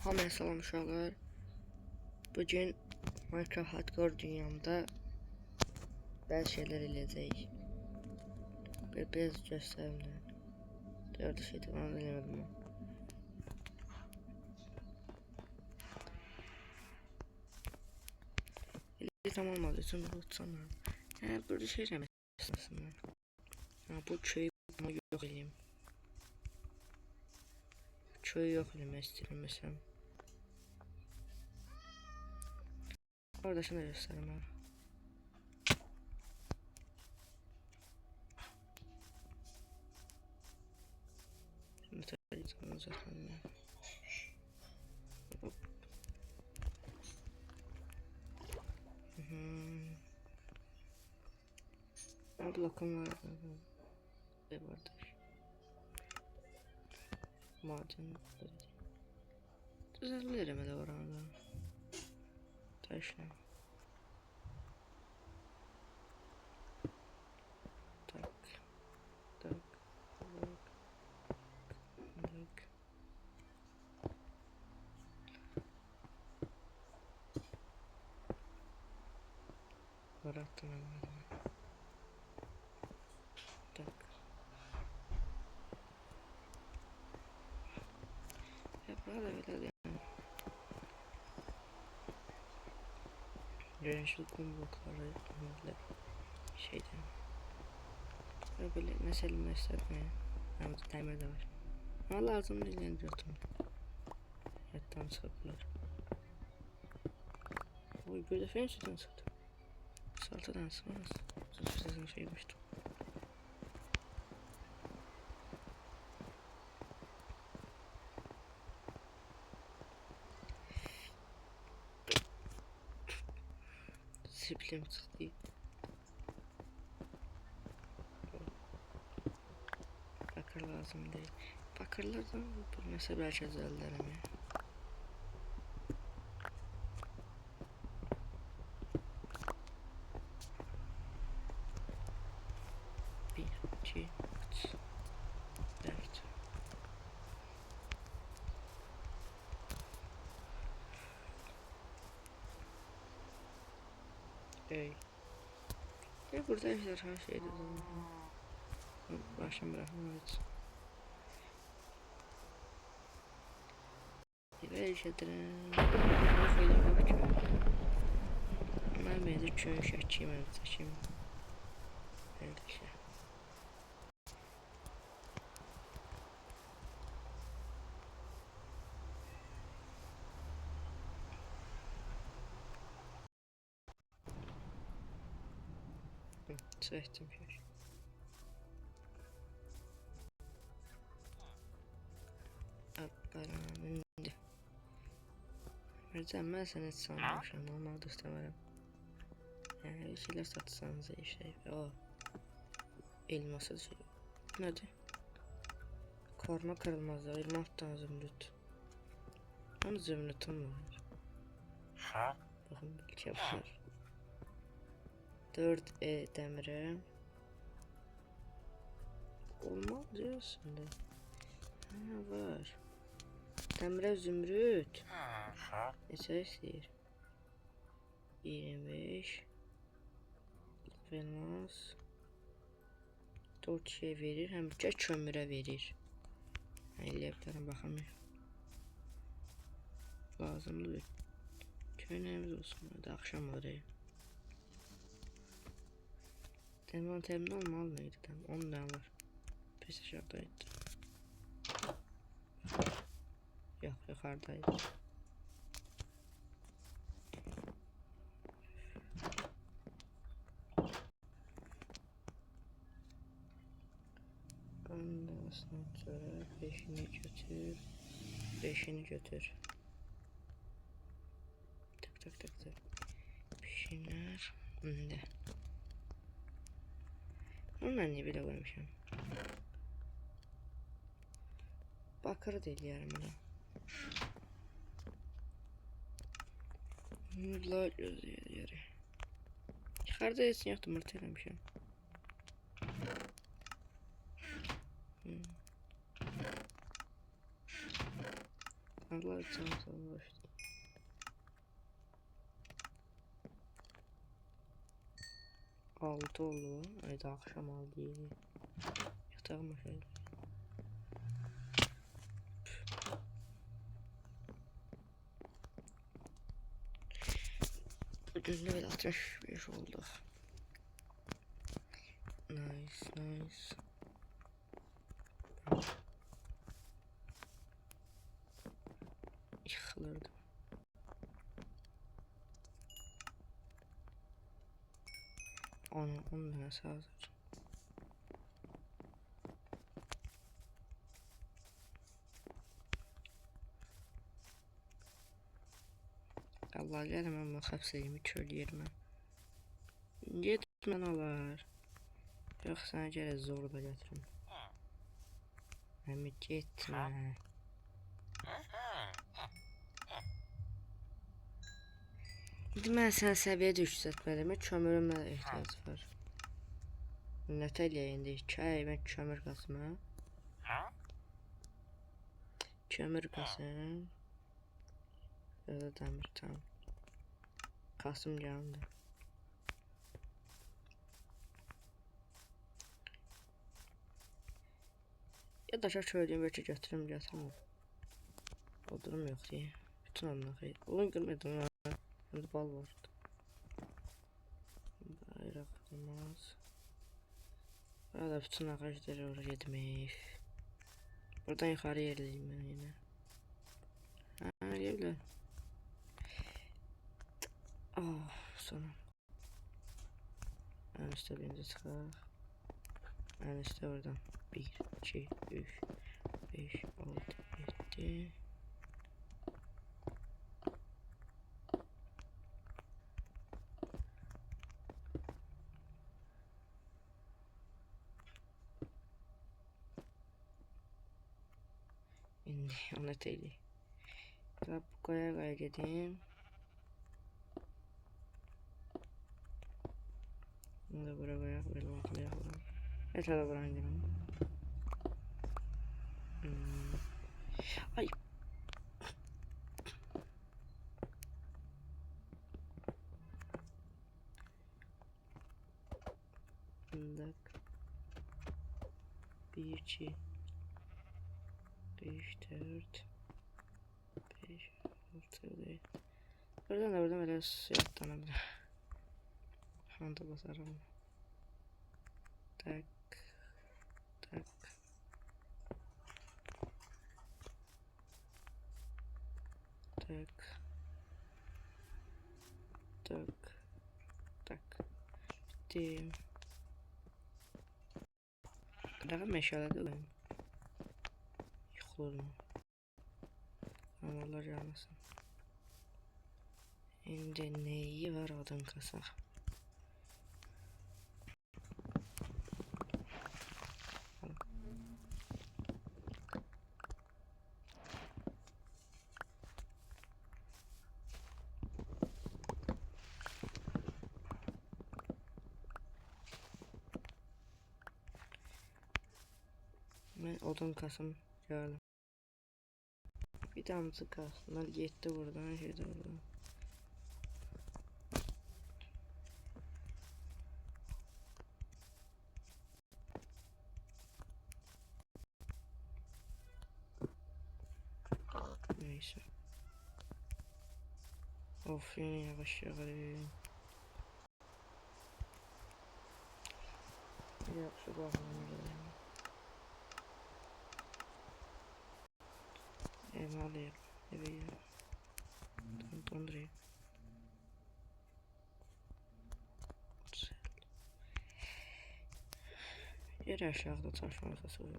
Hamıya salam uşaqlar. Bugün Minecraft Hardcore dünyamda bəzi şeyler eləyəcəyik. Biraz göstərim də. Dördü şeydi, onu da eləmədim mən. Elə tam olmadı, üçün bunu tutsana. Burada şey eləmək istəsin. Bu köyü yox eləyim. Köyü yox eləmək istəyirəm məsələn. Orada şunu göstərim abi. Şimdi uzatmayayım ya. Blokum var. Ne vardır? Maden. Düzenlerim de var orada. Taşla. Tak. Tak. Tak. Tak. Var attım hemen. Tak. Yaprağı da böyle yani. Yeşil kum blokları şeyden. Böyle mesela ama timer de var. Ama lazım değil yani diyordum. Yattan sıkıplar. Oy böyle fen sütün sıktı. Saltadan sıkmaz. Sizin şeymiştim. Disiplim çıktı. Bakır lazım değil. Bakırlardan mesela belki özellerim ya. Bir, iki, üç, dört. Ey. Ya burada her şeyde baştan bırakmam evet. Böyle şeylerin şöyle bak ki. Ben de çöğün şakçıyım evet saçayım. Evet işte. Çektim şöyle. Akbaranın indi. Mercan ben sana sanmışım normalde istemem. Yani bir şeyler satsanız iyi şey. O elması şey. Nedir? Korna kırılmaz da 26 tane zümrüt. Onun zümrütüm var. Bakın bir var. 4 demire. Olmaz diyorsun da. Ha var. Demire zümrüt. Neçə istəyir? 25. Elmas. 4 şey verir. Həm də kömürə verir. Eləyə bilərəm baxamıyorum. Lazımdır. Köynəyimiz olsun. Hadi akşam oraya. Temin olmalı mıydı? 10 tane var. Pes aşağıdaydı. Yok yukarıdaydı. Ondan sonra 5'ini götür. 5'ini götür. Tak. Pişinler. Önde. Ondan niye bile koymuşum? Bakır değil yarım da. Nurlar gözüyor yeri. Yukarıda yesin yoktu mırtelamışım. Allah canınızı alır. Altı oldu. Haydi akşam aldı. Yatağıma şöyle. Bugün level 65 olduk. Nice nice. Yıkılırdım. Onu tane sadece. Allah gelmem bak hepsini çöl yerime. Gitmen olar. Yok sana göre zor da getirin. Hem gitme. İndi mən sən səviyyə yüksəltməliyəm. Kömürümə də ehtiyac var. Nətə eləyək indi? 2 ay mən kömür qasma. Kömür qasım. Böyle dəmir tam. Kasım gəldi. Ya da şöyle bir şey götürüm gətirməm. O durum yok diye. Bütün anlığı. Onun görmedim ya. Şimdi bal var. Bayrak olmaz. Burada bütün ağaçları oraya yedirmiş. Buradan yukarı yerliyim ben yine. Ha gel. Ah sonra. En üstte birinci çıkar. En üstte oradan. 1, 2, 3, 5, 6, 7. İndi ona teyli. Tabi koya gideyim. Bunu da buraya koyak böyle baklayalım. Evet hadi buraya gidelim. Ay. Bak. 1, 2, 3, 4, 5, 6 değil. Buradan da buradan böyle atlanabilir. Handa basarım. Tak. Tak. Tak. Tak. Tak. Bitti. Kadar meşalede ben. Yıkılır mı? Amalar yanmasın. Şimdi neyi var odun kasak? Ben odun kasım geldim. Bir damızı kasımlar yetti buradan şeyde buradan. Neyse. Of yine yavaş yağarım. Yaxşı baxmam. Alayım. Evet. Dondurayım. Yer aşağıda taş masası var.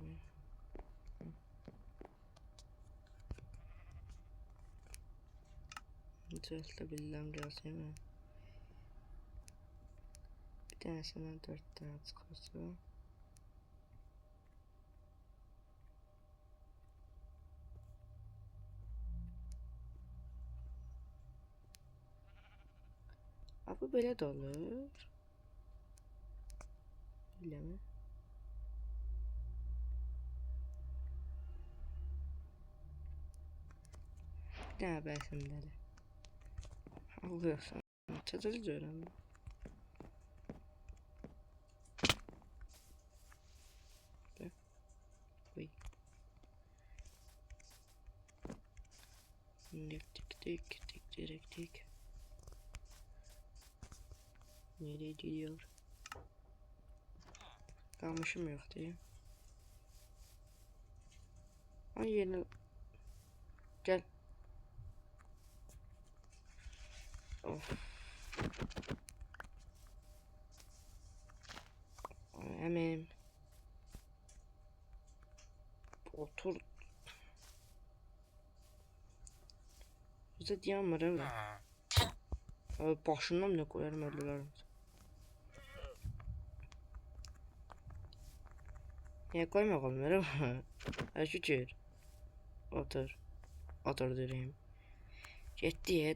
Düzeltebilirəm gəlsin mi? Bir tanesinden 4 tane çıkarsa. Abi böyle de olur. Öyle mi? Ne habersin dedi. Alıyorsan. Çatırız öğrendim. Uy. Dik. Nereye gidiyor? Kalmışım yok diye. Ay yeni. Gel. Of. Hemen. Otur. Bize diyen var öyle. Başından bile koyarım öldüler. Niye koyma onları? Ha şükür. Otur. Otur durayım. Gitti ya.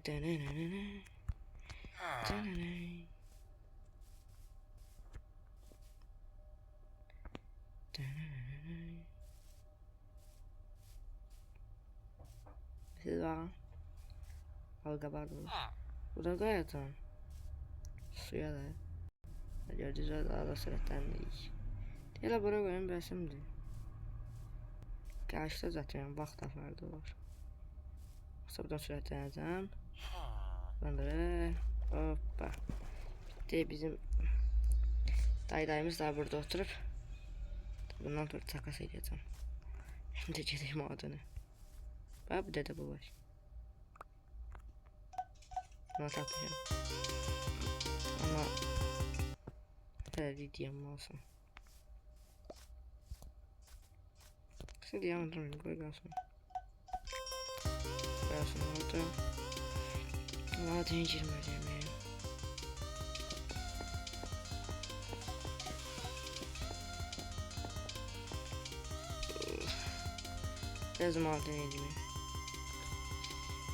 Siz bakın. Halka pardon. Bu da gayet tamam. Suya da. Gördüğünüz daha da sırttan değil. Diğer buraya koyayım ben şimdi. Karşıda zaten bak da farklı var. Buradan sürətlenəcəm. Bunları hoppa. Bitti bizim dayılarımız da burada oturup. Bundan sonra takas edeceğim. Hem de gedeyim adını. Bak bir de bu var. Bunu tapacağım. Ama her videom olsun. Kısa diyelim durun koy kalsın. Koyasın orada. Maden girmeyeceğim ya. Biraz maden girmeyeceğim.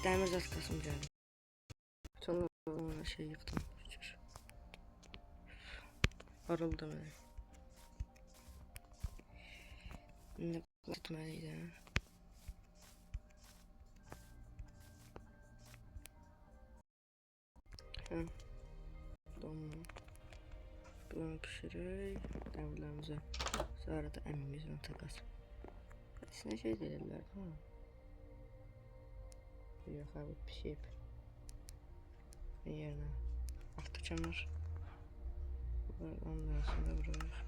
Demir az kasım geldi. Sonra şey yıktım. Arıldım öyle. Ne gitmeliydi. Tamam. Bunu pişirək. Dəmirlərimizi. Sonra da əmimizlə takas. İçine şey verirlər. Yox abi pişib. Yerine. Altı çamur. Ondan sonra buraya.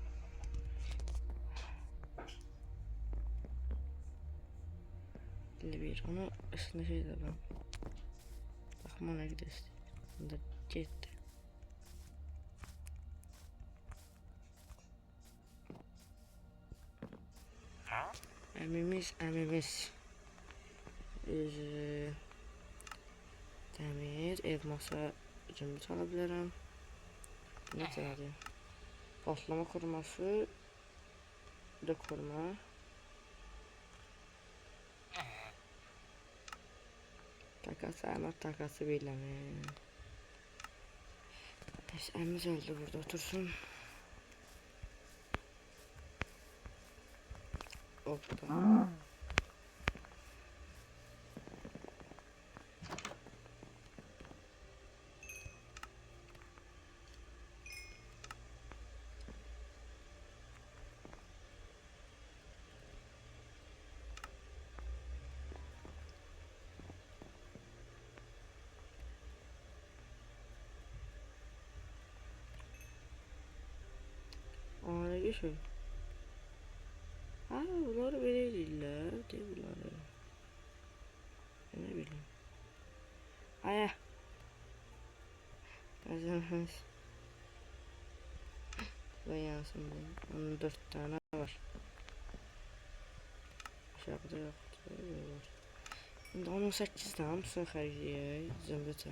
Bir onu üstüne şey de ben. Bakma ona gidiyoruz. Bunda gitti. Əmimiz. Demir, elmasa cımbız alabilirim. Ne kadar? Patlama koruması. Bir de koruma. Takası beyleme. Neyse emmiz öldü burada otursun. Hoppa. Ne geçiyor? Ha bunları verirler değil bunları. Ne bileyim. Aya. Kazanmaz. Ve yansın bu. Onun 4 tane var. Aşağıda yoktu. Var. Şimdi 18 tane mısın xərcliyə? Zımbıca.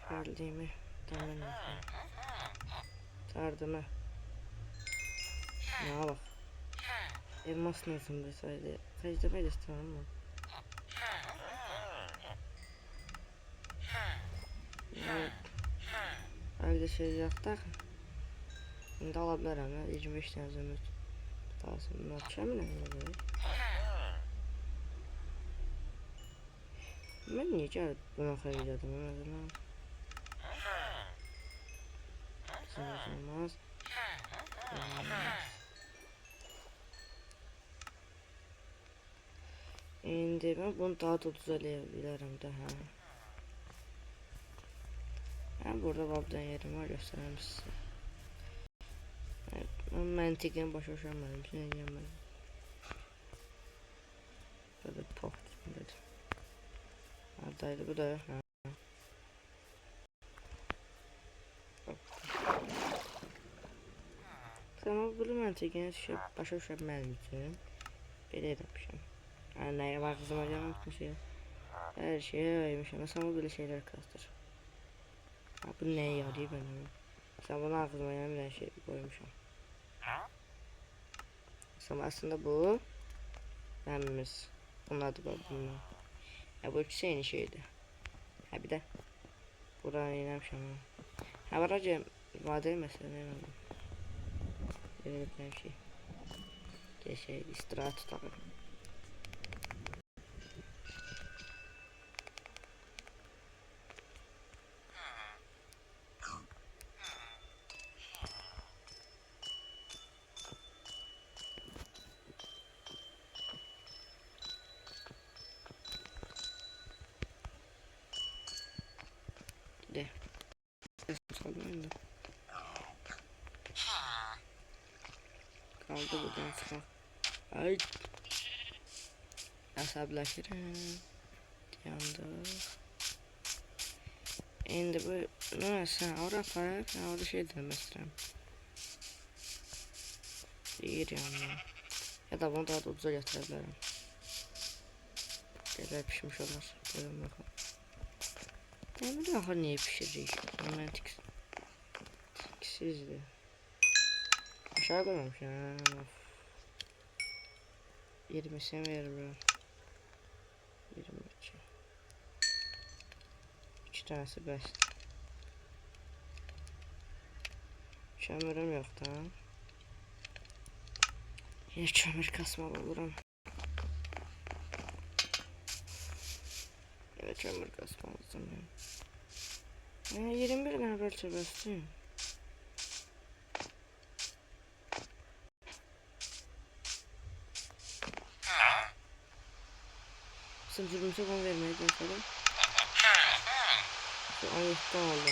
Geldiğimi tamam. Tardımı. Ne bak. Elmas nasıl deseydi. Kaçta ben istemem mi? bir de şey yaptık. Şimdi alabilirim ya 25 tane zümrüt. Daha sonra açacağım ne böyle. Ben niye buna xeyirlədim mesela? Olmaz. İndi ben bunu daha da düzeleyebilirim daha. Ben burada babdan yerim var göstereyim size. Evet, ben mantıken başa düşemedim. Şimdi yemedim. Böyle pok dedim. Neredeydi bu da? Ha. Tamam bunu mantıken başa düşemedim için. Belə etmişim. Yani neye baktığıma yapmışım. Her şeye ayırmışım. Mesela böyle şeyler kastır. Ha, bu neye yarıyor benim? Sen bana aklıma bir şey koymuşum. Mesela aslında bu benimiz. Bunun adı var bunun. Ya bu ikisi aynı şeydi. Ha bir de buradan inemişim. Ha var acaba vadeli mesela ne oldu? Böyle bir şey. Şey istirahat tutalım. De. Sallayın da. Kaldı buradan çıkmak. Ay. Asablaşırım. Yandı. Şimdi bu sen oraya para ben orada şey demek istedim. İyi yani. Ya da bunu daha da ucuza getirebilirim. Şeyler pişmiş olur. Buyurun bakalım. Demir daha niye pişirecek? Romantik. Sizdi. Aşağı koymamış ya. 20 sen veririm. 22. 2 tanesi best. Kömürüm yok da. Yine kömür kasmalı olurum. Yine kömür kasmalıyım. 21 tane belki bestiyim. Sımcırımsa bunu vermeyi denedim. 17'den oldu.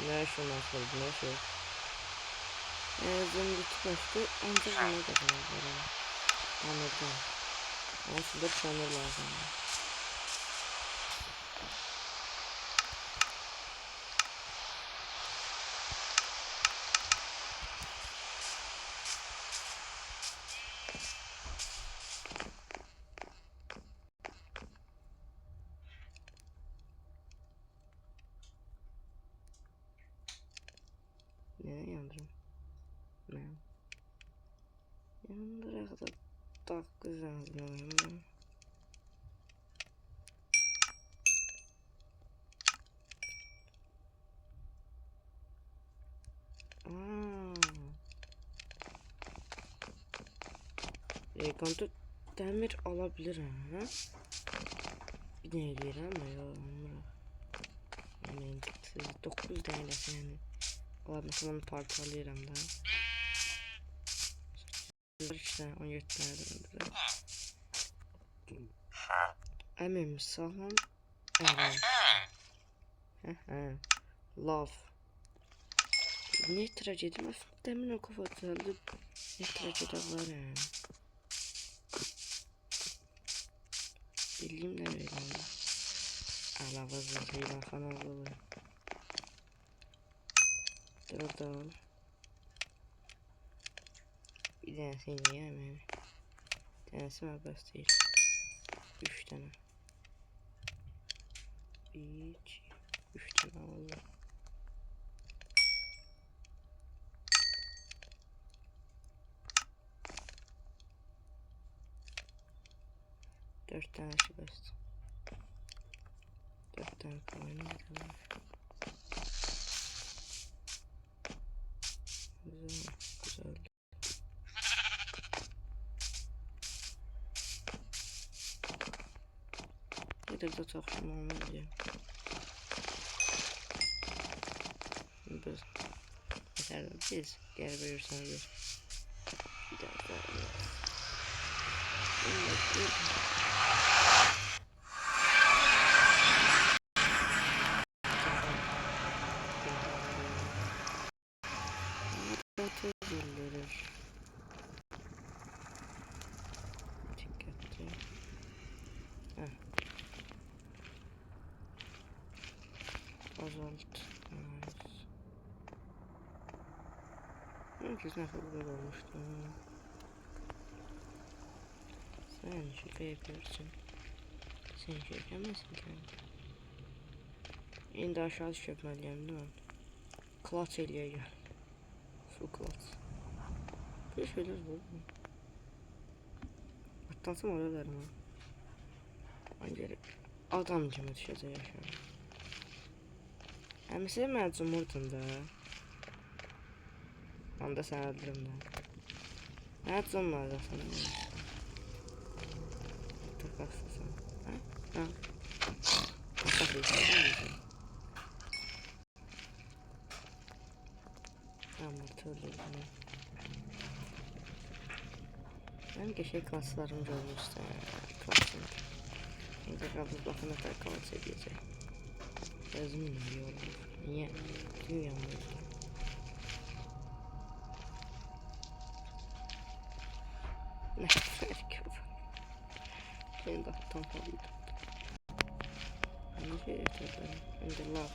Ne şundan sonra ne şey. Zümrüt başta ancak buna da var. Anladım. Aslında çamur lazım. Ne yandırım? Ne? Yandıra kadar tak güzel ben. Kontu demir alabilir ha. Bir ne diyor ama ya. Yani 9 tane yani. Alabilirsem onu parçalayırım da. 3 tane 17 tane de. Emin sağlam. Evet. Love. Ne trajedi mi? Demin o kafatıldı. Ne trajedi var ya. Bildiğim de öyle. Allah vazgeçeyim kanalı. Dur. Bir tanesini yiyemem. Bir tanesi var bas değil. 3 tane. 3 tane oldu. 4 tane şey bastı. 4 Tank oynadım. Güzel, güzel. Bir de takım olmaz ya. Biz mesela biz gel verirsen bir daha azalt. Herkes ne kadar olmuştu. Sen şaka yapıyorsun. Sen şaka yapamazsın kanka. İndi aşağı düşürmeliyim değil mi? Klat eliye gel. Su klat. Böyle şeyler olur mu? Atlansam oraya derim ha. Ancak adam kimi düşəcək aşağı. Həmişə mən cumurdum da. Onda sən öldürüm də. Nə cummadasın? Tıqaqsın. Ha? Ha? Tıqaqsın. Tamam, öldürdüm. Ben geçen klaslarım görmüştüm. Klasım. İndi qabız baxın nə qədər kalan seviyəcək. Özümün yiyorum. Niye? Dünyam var. Ne fark var? Benim de tam fazlaydı. Hangi yeterli? Şimdi lav.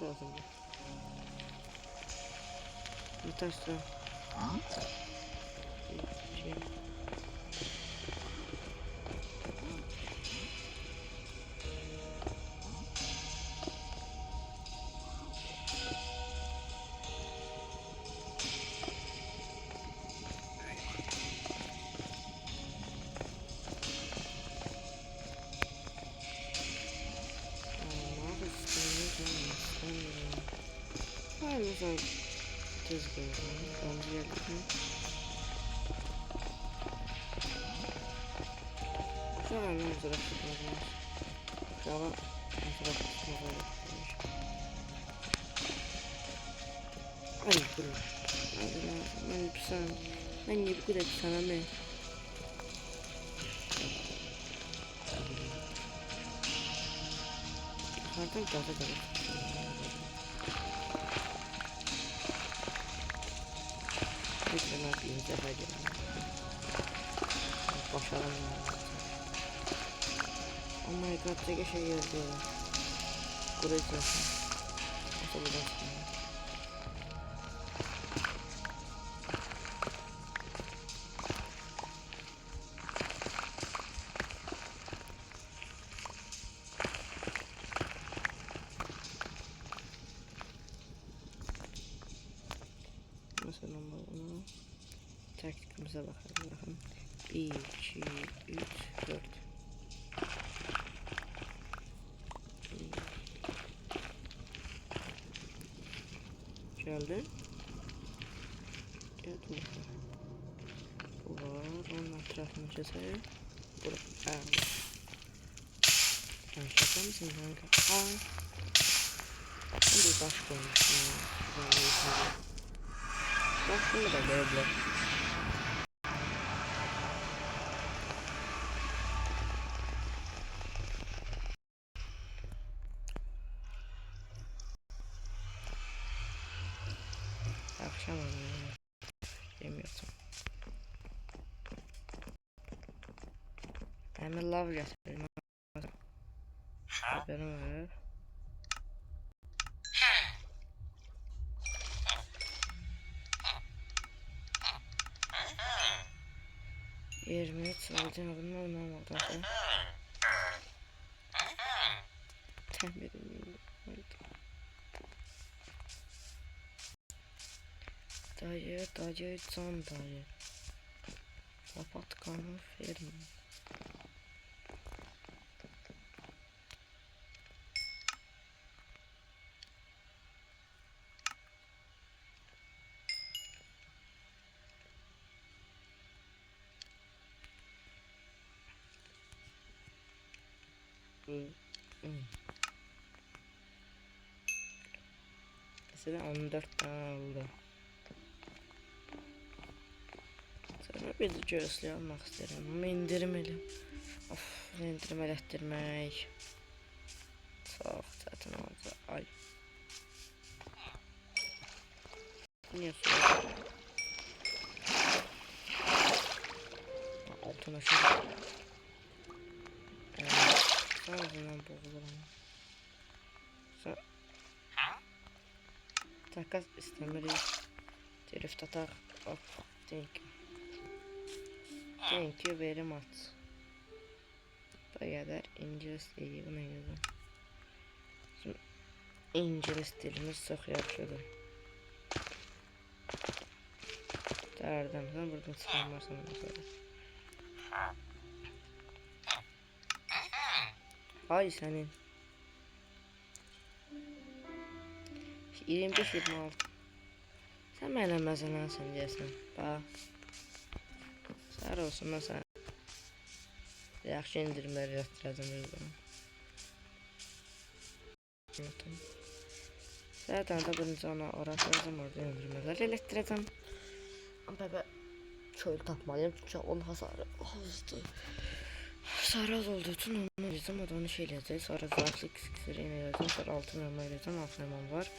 Lazım. Bir taş da. Şey. Mesela tezgahı bence yerlerini şu an ne üzere tutmalıyız. Şu an üzere tutmalıyız. Hadi durun. Ben bir sana. Ben niye bu kadar sana mı? Yukarıdan gaza gaza. Tekrar bir defa gelin. Başaralım. Oh my god, tek şey yazdı. Burası. Nasıl burası? Mesela bunu taktikimize bakalım. Bakın. 1, 2, 3, 4. Geldi. Gel burada. Bu var. Onun etrafını keselim. Buraya. Sen şaka mısın kanka? Aa. Bir baş koymuşsun. Bak şunu da böyle. Akşam oluyor. Yemiyorsun. Hemen lav getirelim. Haberim var. Yerimi çalacağım. Bunlar olmadı. Təmirim. Dayı, can dayı. Papatkanı ferma. Mesela 14 tane oldu. Sonra bir de göğüslü almak istedim ama indirmelim. Of, indirim elətdirmək. Çok çətin olacaq. Ay. Niye soruyorsun? Altına şöyle. Sen yüzünden boğulurum. Sen... Takas istemirik. Drift atak. Hop. Thank you very much. Bu kadar İngiliz dili buna yazın. Şimdi İngiliz dilimiz çok yaxşıdır. Dağırdamsan buradan çıxarmarsan sonra. Ay senin. 25-26. Sen mənə məzələnsən deyəsən. Bax. Sağ olsun da sən. Yaxşı indirimləri yatıracam özümə. Zaten da birinci ona uğraşacağım, orada indirimləri elətdirəcəm. Ama çöl tapmalıyım çünkü onun hasarı azdı. Hasarı az olduğu için onu eləyəcəm, o da onu şey eləyəcək. Sonra zaflik iksiri eləyəcəm, sonra altın elma eləyəcəm, altın elmam var.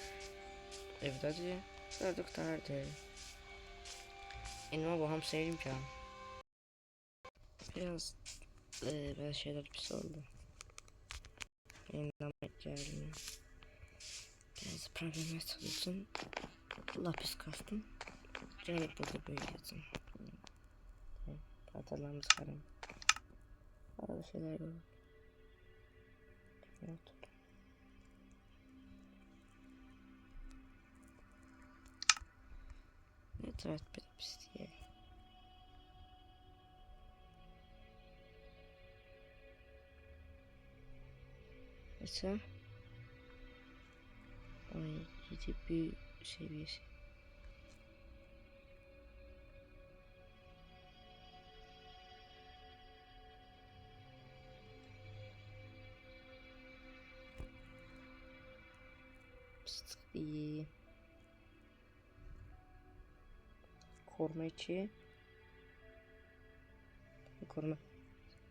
Evdədir. Produktardır. Elma bu hamısı eləyim ki. Biraz böyle şeyler pis oldu. Yeniden gelmiyor. Biraz problem yaşadığı için lapis kastım. Gene burada böyle yazım. Patalarımı çıkarayım. Arada şeyler var. Evet. Ne taraf bir pis diye. Mesela 17 bir seviyesi. İyi. Koruma 2. Koruma.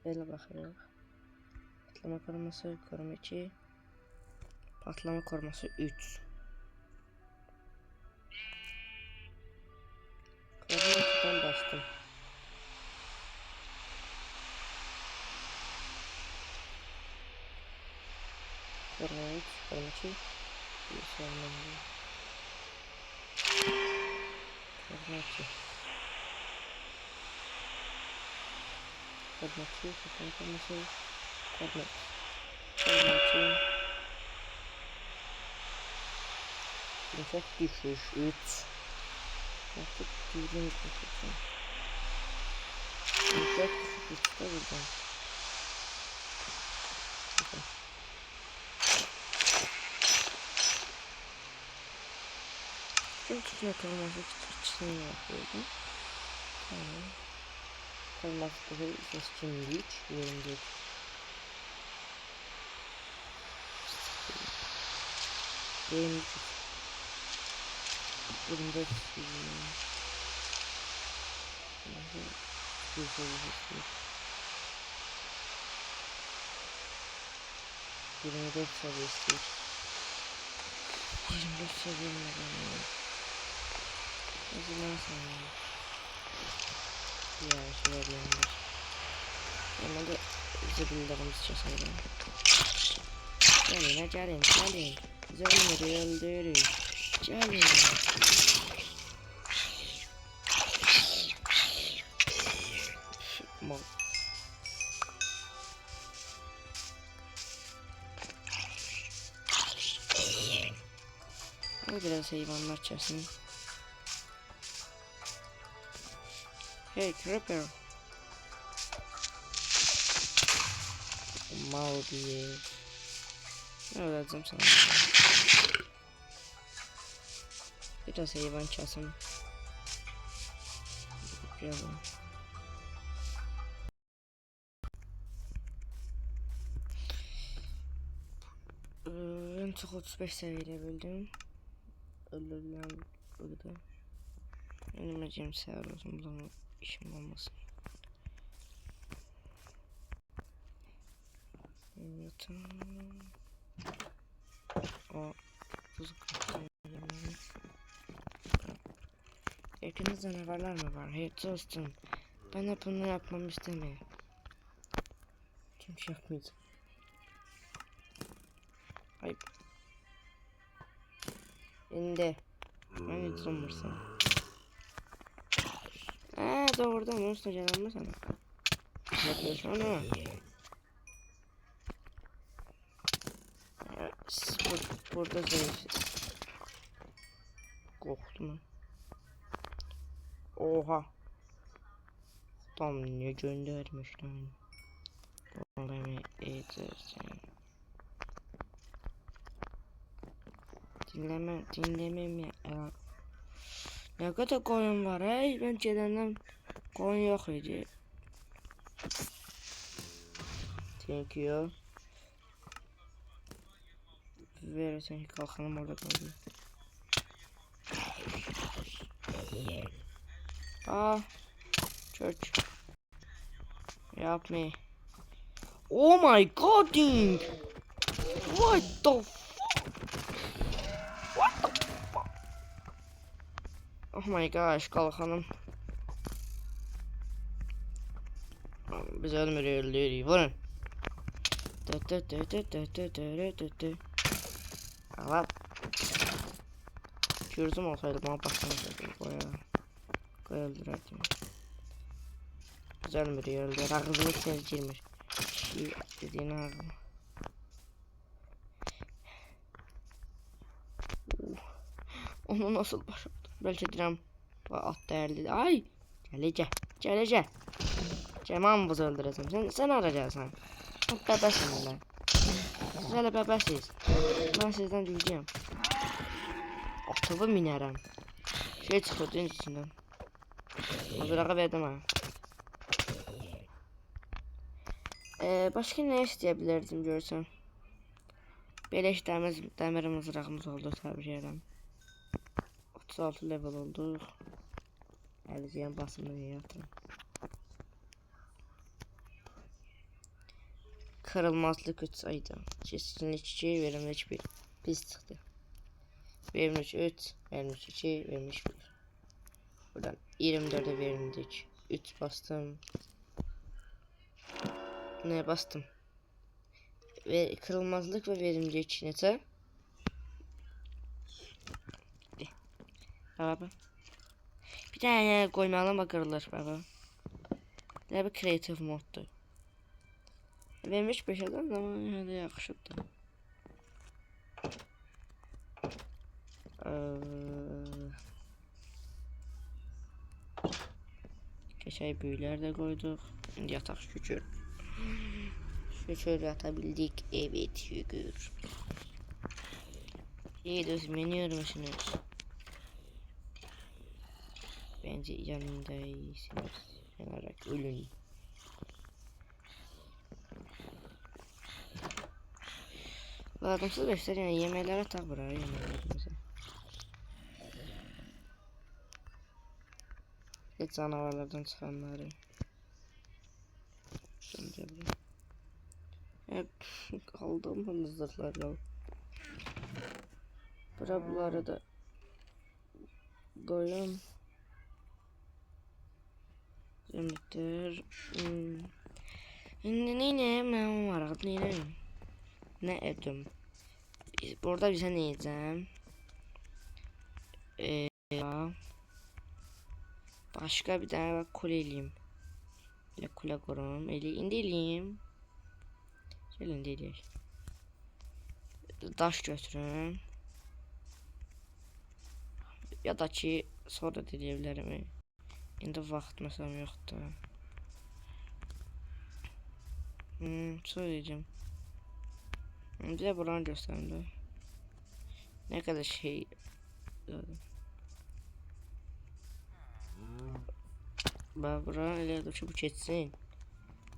Böyle bakıyorum. Patlama koruması, koruma 2. Patlama koruması 3. Koruma 2'den bastım. Koruma 3, koruma 2. Bir sorunum değil. Koruma 2. Koruma 2, patlama koruması. Koruma 2. Yumuşak düşüş 3. Artık düzgün düşüşüm. Yumuşak düşüş 3'te buradan. Şimdi tutuyor kalması için yapıyordum. Tamam. Kalması da seçkin 3. 24. Benim 24 24 seviyesi 25 seviyemle o zaman sonra ya şöyle bir ama da zıbıllarımız çeşelim. Gelin. Zıbılları öldürür. Gelin. Mal. Hadi biraz hayvanlar çarpsın. Hey Creeper. Mal diye. Ne olacağım sana? Biraz hayvan çarpsın. Biraz. Ben çok 35 seviyede böldüm. Öldürülen burada. Önüme cem sever olsun. Buradan işim olmasın. Yatağım. O buzuk kaptanlarım. Yakınız canavarlar mı var? Hey dostum. Ben de bunu yapmam istemiyorum. Çünkü yapmayacağım. Ay. İndi. Ben hiç olmursa. Doğrudan monster canım sana. Yapıyorsun onu. Burada zayıfsız. Korktum. Oha. Tam ne göndermiş lan. Beni eğitirsin. Dinlemem ya. Ne kadar koyun var hey? Ben çedenden koyun yok idi. Thank you. Verirsen kalkanım orada kaldı. Church. Help me. Oh my god, ding! What the fuck? Oh my gosh, kalkanım. Biz öldürüyoruz. Vurun. Allah. Kürdüm olsaydı bana başlamasaydım. Koya öldürerdim. Biz öldürüyoruz. Ağzını sevcilmiş. Şey dediğini ağzını. Onu nasıl başardım? Belki direm at değerli. Ay! Gelece. Cemam buzu öldüreceğim. Sen arayacaksın. Bebesin lan. Siz hele bebesiz. Ben sizden cüceyim. Atımı minerim. Şey çıkıyor içinden. Mızrağı verdim ha. Başka ne isteyebilirdim görsen. Beleş demir mızrağımız oldu tabii ederim. 36 level olduk. Elziyen basımını yaptım. Kırılmazlık 3 saydı. Keskinlik 2, verimlilik 1. Pis çıktı. Verimlilik 3, verimlilik 2, verimlilik 1. Buradan 24'e verimlilik 3 bastım. Ne bastım? Ve kırılmazlık ve verimlilik nete? Baba. Bir tane koymayalım bakırlar baba. Ne bir creative moddu. Vermiş 5 adam ama yine de yakışıktı. Geçey büyüler de koyduk. Şimdi yatak şükür. Şükür yatabildik. Evet şükür. İyi dostum yeniyor musunuz? Bence yanındaysınız. Yanarak ölün. Adamsız beşler yani yemeğlere tak buraya yemeğlerimize. Hiç canavarlardan çıkanları. Şimdi hep aldığım hızlıklar ya. Bunları da koyun. Zümrütler. Şimdi ne var adı ne edim. Burada bize ne yiyeceğim? Başka bir tane bak kuleliyim. Böyle kule kurum. Eli indeliyim. Şöyle indeliyim. Daş götürün. Ya da ki sonra da deyə bilərəm. İndi vaxt məsələn yoxdur. Söyleyeceğim. Bize buranı gösterdi. Ne kadar şey. Bak buranı elə ki bu keçsin.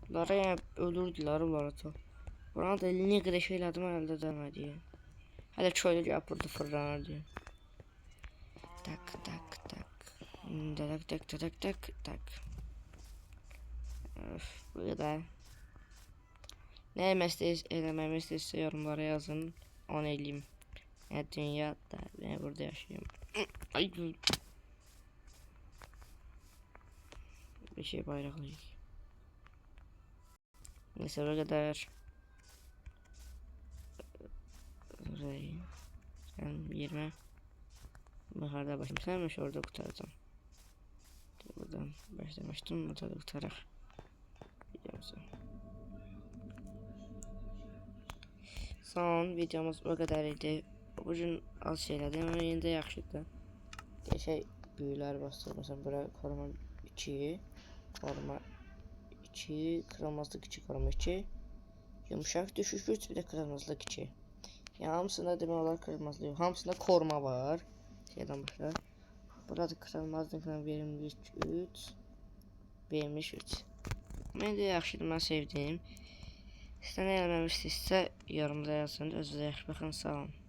Bunlara yani öldürdülər onları da. Buranı da ne kadar şey elədim əldə demədi. Hələ köylü yapırdı fırlanırdı. Tak tak tak. Tak tak tak tak tak. Öf, bu kadar. Ne eləmemi istəyirsə yorumlara yazın. Onu eləyim. Ya dünyada ben burada yaşıyorum. Ay. Bir şey bayraklayayım. Neyse o kadar. Sen 20. Baharda başlayayım. Senmiş orada kurtaracağım. Buradan başlamıştım. Burada kurtarak. Videomuzu. Son videomuz o kadar idi. Bugün az şeylerdi ama yine de yaxşıdır. Şey büyüler bastırmışım. Buraya koruma 2. Koruma 2. Kırılmazlık 2. Koruma 2. Yumuşak düşüş 3. Bir de kırılmazlık 2. Yani hamısında demək olar kırılmazlık. Hamısında koruma var. Şeyden başlar. Burada kırılmazlık verilmiş 3. Verilmiş 3. Mən də yaxşıdır. Mən sevdim. Sizə nə eləməmi istəyirsə yorumda yazın. Özünüzə yaxşı baxın. Sağ olun.